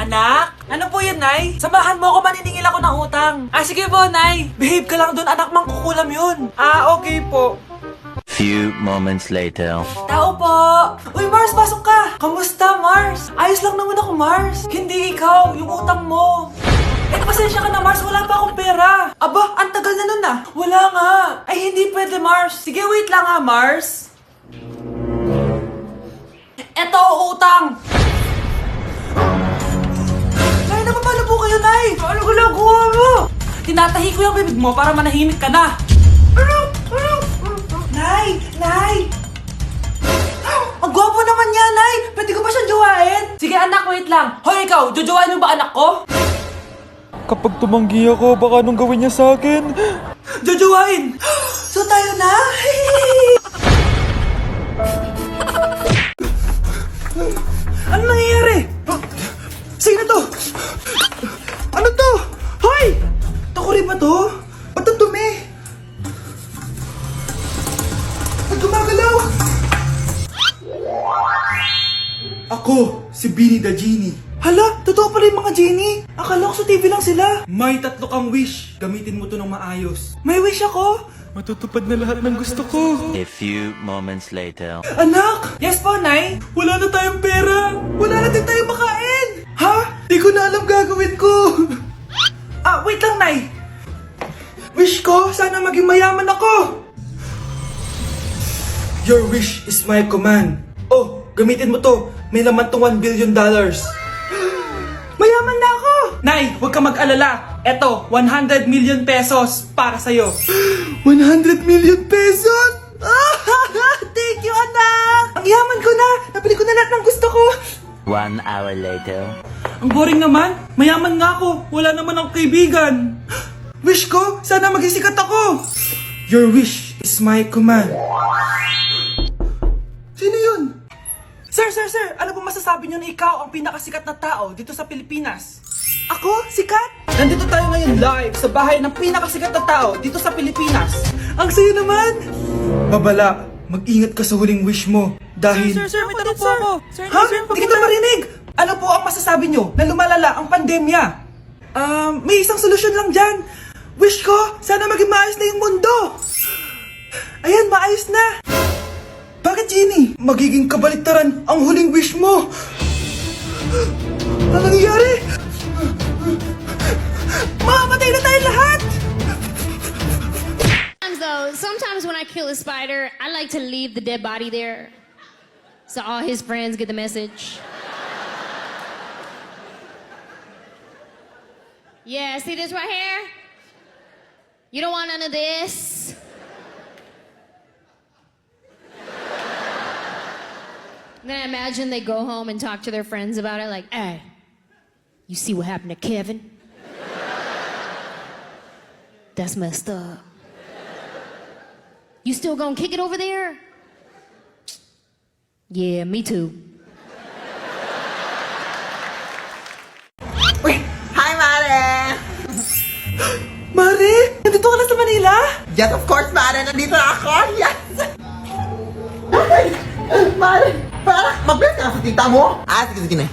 Anak? Ano po yun, Nay? Samahan mo ako, maniningil ako ng utang. Sige po, Nay. Behave ka lang dun, anak, mangkukulam yun. Okay po. Few moments later. Tao po! Uy, Mars, pasok ka! Kamusta, Mars? Ayos lang naman ako, Mars. Hindi ikaw, yung utang mo. Pasensya ka na, Mars. Wala pa akong pera. Aba, ang tagal na nun na. Wala nga. Ay, hindi pwede, Mars. Sige, wait lang ha, Mars. Eto, utang. Nay, napapalo po kayo, Nay. Ano ginagawa mo? Tinatahi ko yung bibig mo para manahimik ka na. Nay! Nay! Ang gwapo naman niya, Nay! Pwede ko ba siyang jowain? Sige, anak, wait lang. Hoy, ikaw, jojowain mo ba anak ko? Kapag tumanggi ako, baka anong gawin niya sa akin? Jojowain! So tayo na? Ano nangyayari? Sino to? Ano to? Hoy! Takuri ba to? Ba't ang dumi? Ba't gumagalaw? Ako, si Beanie the Genie. Hala, totoo pala yung mga genie. Akala ko sa TV lang sila. May 3 kang wish. Gamitin mo to ng maayos. May wish ako? Matutupad na lahat ng gusto ko. A few moments later. Anak! Yes po, Nay? Wala na tayong pera. Wala na din tayong makain. Ha? Di ko na alam gagawin ko. Wait lang, Nay. Wish ko, sana maging mayaman ako. Your wish is my command. Oh, gamitin mo to. May laman tong $1 billion. Mayaman na ako! Nay, huwag ka mag-alala. Eto, 100 million pesos para sa'yo. 100 million pesos? Thank you, anak! Ang yaman ko na! Nabili ko na lahat ng gusto ko! 1 hour later. Ang boring naman. Mayaman nga ako. Wala naman akong kaibigan. Wish ko, sana maging sikat ako. Your wish is my command. Sino yun? Sir! Ano po masasabi niyo na ikaw ang pinakasikat na tao dito sa Pilipinas? Ako? Sikat? Nandito tayo ngayon live sa bahay ng pinakasikat na tao dito sa Pilipinas. Ang saya naman! Babala, mag-ingat ka sa huling wish mo dahil... Sir, may tanong po ako. Sir, Ha? Hindi kita marinig! Ano po ang masasabi niyo na lumalala ang pandemya? May isang solusyon lang dyan. Wish ko, sana maging maayos na yung mundo. Ayan, maayos na. Bakit, Genie? Magiging kabaliktaran ang huling wish mo. Ano nangyayari? Mamamatay na tayo lahat! Sometimes when I kill a spider, I like to leave the dead body there so all his friends get the message. Yeah, see this right here? You don't want none of this. Then I imagine they go home and talk to their friends about it, like, hey, you see what happened to Kevin? That's messed up. You still gonna kick it over there? Yeah, me too. Uy! Hi, Mare! Mare, nandito ka na sa Manila? Yes, of course, Mare! Nandito na ako! Yes! Mare! Para mag-bless ka na sa tita mo! Sige na.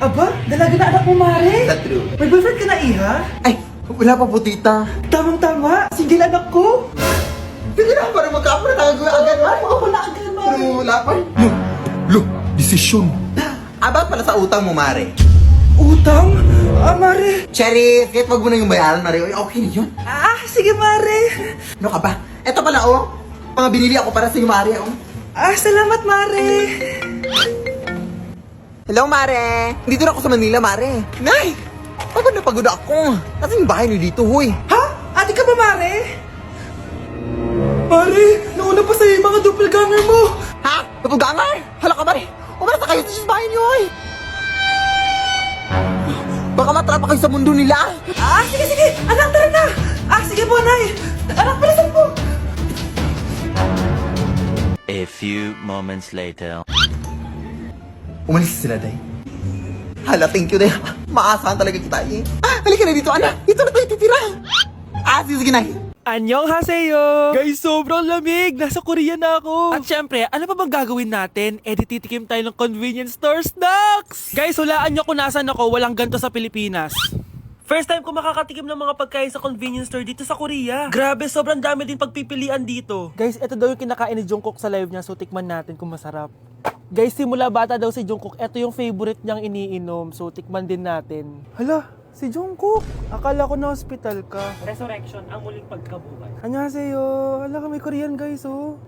Aba, dalaga na anak mo, Mare. That's true. May boyfriend ka na, Iha? Ay! Wala pa po, tita. Tamang-tama, single anak ko. Sige na, para magkapura tayo agad, Mare! Oo, wala agad, Mare. Pero wala pa. Lo! Desisyon! About pala sa utang mo, Mare. Utang? Mare. Cherry, kahit wag mo na yung bayaran, Mare. Okay na yun. Sige, Mare. Ano ka ba? Eto pala, mga binili ako para sa iyo, Mare, Salamat, Mare. Hello, Mare! Dito na ako sa Manila, Mare. Nay! Pagod na pagod ako. Kasi yung bahay niyo dito, huy. Ha? Ate ka ba, Mare? Mare, nauna pa sa'yo yung mga doppelganger mo. Ha? Napugangar? Hala ka, Mare. Umalas na kayo sa bahay niyo, huy. Baka matrapa kayo sa mundo nila. Sige. Anak, tara na. Sige po, Nay. Anak, palisan po. A few moments later. Umalis sila, Day. Hala, thank you, Day. Maasahan talaga kita, eh. Halika na dito, anak. Dito na tayo titira. Sige na. Annyeonghaseyo! Guys, sobrang lamig! Nasa Korea na ako! At syempre, ano pa bang gagawin natin? Titikim tayo ng convenience store snacks! Guys, hulaan nyo kung nasan ako, walang ganto sa Pilipinas. First time ko makakatikim ng mga pagkain sa convenience store dito sa Korea. Grabe, sobrang dami din pagpipilian dito. Guys, ito daw yung kinakain ni Jungkook sa live niya, so tikman natin kung masarap. Guys, simula bata daw si Jungkook, ito yung favorite niyang iniinom, so tikman din natin. Hala, si Jungkook! Akala ko na hospital ka. Resurrection, ang muling pagkabuhay. Annyeonghaseyo! Hala ka, may Korean guys, oh.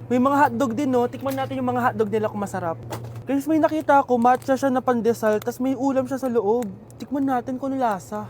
May mga hotdog din, no? Tikman natin yung mga hotdog nila kung masarap. Guys, may nakita ako, matcha siya na pandesal, tas may ulam siya sa loob. Tikman natin kung ano lasa.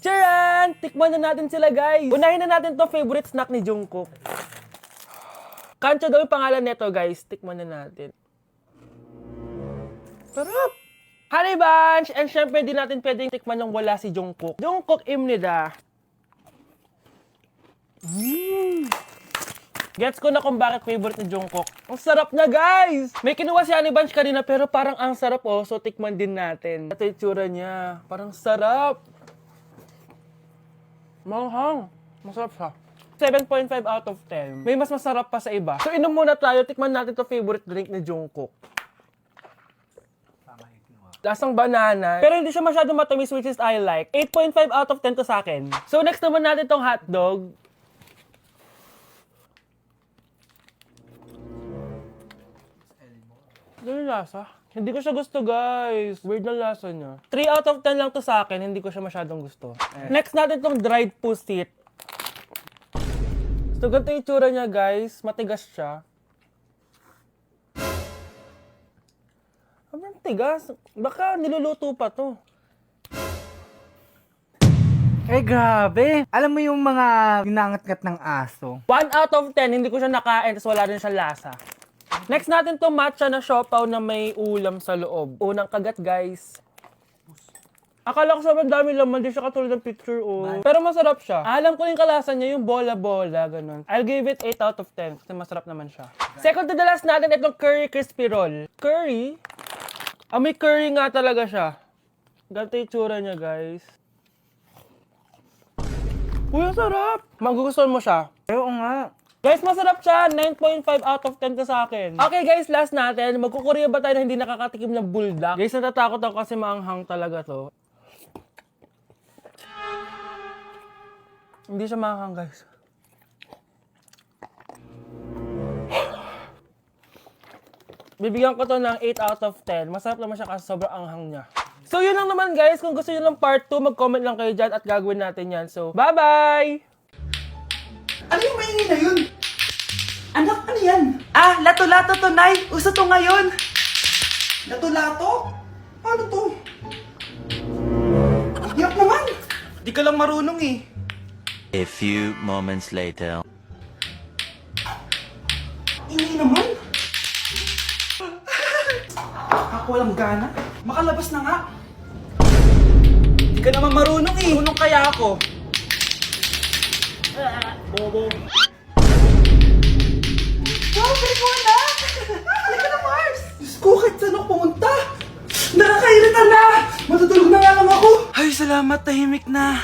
Charan! Tikman na natin sila, guys. Unahin na natin to favorite snack ni Jungkook. Kancho daw yung pangalan nito, guys. Tikman na natin. Sarap! Honey Bunch! And syempre, di natin pwedeng tikman yung wala si Jungkook. Jungkook imnida. Gets ko na kung bakit favorite ni Jungkook. Ang sarap na, guys! May kinuha si Honey Bunch kanina pero parang ang sarap, oh. So, tikman din natin. Ito yung tsura niya. Parang sarap. Manghang. Masarap siya. 7.5 out of 10. May mas masarap pa sa iba. So, inom muna tayo. Tikman natin to favorite drink ni Jungkook. Lasang banana. Pero hindi siya masyadong matamis, which is I like. 8.5 out of 10 to sa akin. So, next naman natin tong hotdog. Ano yung lasa? Hindi ko siya gusto, guys. Weird na lasa niya. 3 out of 10 lang to sa akin. Hindi ko siya masyadong gusto. Next natin tong dried pusit. So, ganito yung itsura niya, guys. Matigas siya. Ang tigas. Baka niluluto pa to. Eh, grabe. Alam mo yung mga ginangat-ngat ng aso? 1 out of 10, hindi ko siya nakain, tapos wala rin siyang lasa. Next natin to matcha na siopaw na may ulam sa loob. Unang kagat, guys. Akala ko sobrang dami laman, di siya katulad ng picture, oh. Pero masarap siya. Alam ko yung kalasa niya, yung bola-bola, ganun. I'll give it 8 out of 10, kasi masarap naman siya. Second to the last natin, itong curry crispy roll. Curry? May curry nga talaga siya. Ganito yung tsura niya, guys. Uy, ang sarap! Magugustuhan mo siya. Oo nga. Guys, masarap siya. 9.5 out of 10 ka sa akin. Okay, guys, last natin. Magkukurya ba tayo na hindi nakakatikim ng bulldog? Guys, natatakot ako kasi maanghang talaga to. Hindi siya maanghang, guys. Bibigyan ko to ng 8 out of 10. Masarap naman siya kasi sobrang anghang niya. So, yun lang naman, guys. Kung gusto nyo ng part 2, mag-comment lang kayo dyan at gagawin natin yan. So, bye-bye! Ano yung maingay na yun? Anak, ano yan? Ah, lato-lato to, Nay. Uso to ngayon. Lato-lato? Ano to? Hirap naman. Di ka lang marunong eh. A few moments later. Ingay naman. Ako walang gana. Makalabas na nga. Di ka naman marunong eh. Marunong kaya ako. Bobo. Wow, galing mo na! Halika na, Mars! Diyos ko, kahit saan ako pumunta! Nakakairita na! Matutulog na nga lang ako! Ay, salamat, tahimik na.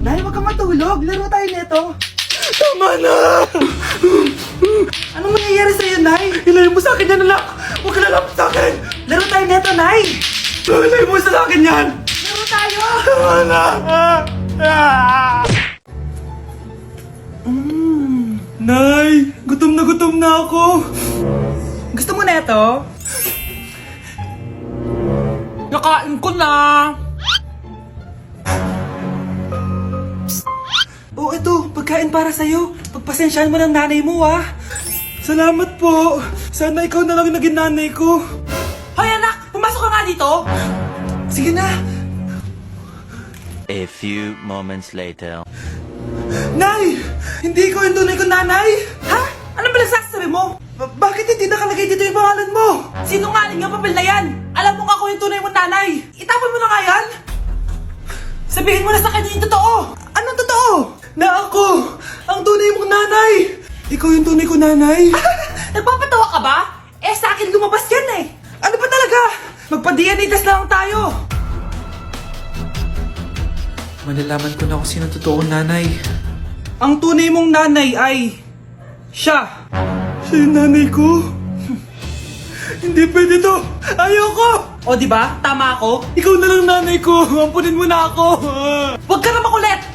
Nay, wag kang matulog. Laro tayo nito. Tama na! Anong mangyayari sa'yo, Nay? Ilayo mo sa akin yan, anak! Huwag ka lalapit sa akin! Laro tayo nito, Nay! Ilayo mo sa akin yan! Laro tayo! Tama na! Nay, gutom na ako. Gusto mo na ito? Nakain ko na. Oh, ito, pagkain para sa'yo. Pagpasensyahan mo ng nanay mo, ah. Salamat po. Sana ikaw na lang naging nanay ko. Hoy, anak! Pumasok ka nga dito! Sige na. A few moments later. Nay! Hindi ko yung tunay kong nanay! Ha? Ano ba nagsasabi mo? Bakit hindi nakalagay dito yung pangalan mo? Sinungaling yung papel na yan! Alam mo nga ako yung tunay mong nanay! Itapon mo na nga yan! Sabihin mo na sa kanya yung totoo! Anong totoo? Na ako! Ang tunay mong nanay! Ikaw yung tunay kong nanay? Nagpapatawa ka ba? Eh sa akin lumabas yan eh! Ano ba talaga? Magpa-DNA test na lang tayo! Malalaman ko na kung sino totoong nanay. Ang tunay mong nanay ay... siya! Siya yung nanay ko? Hindi pwede to! Ayoko! O diba? Tama ako? Ikaw na lang nanay ko! Ampunin mo na ako! Huwag ka na makulit!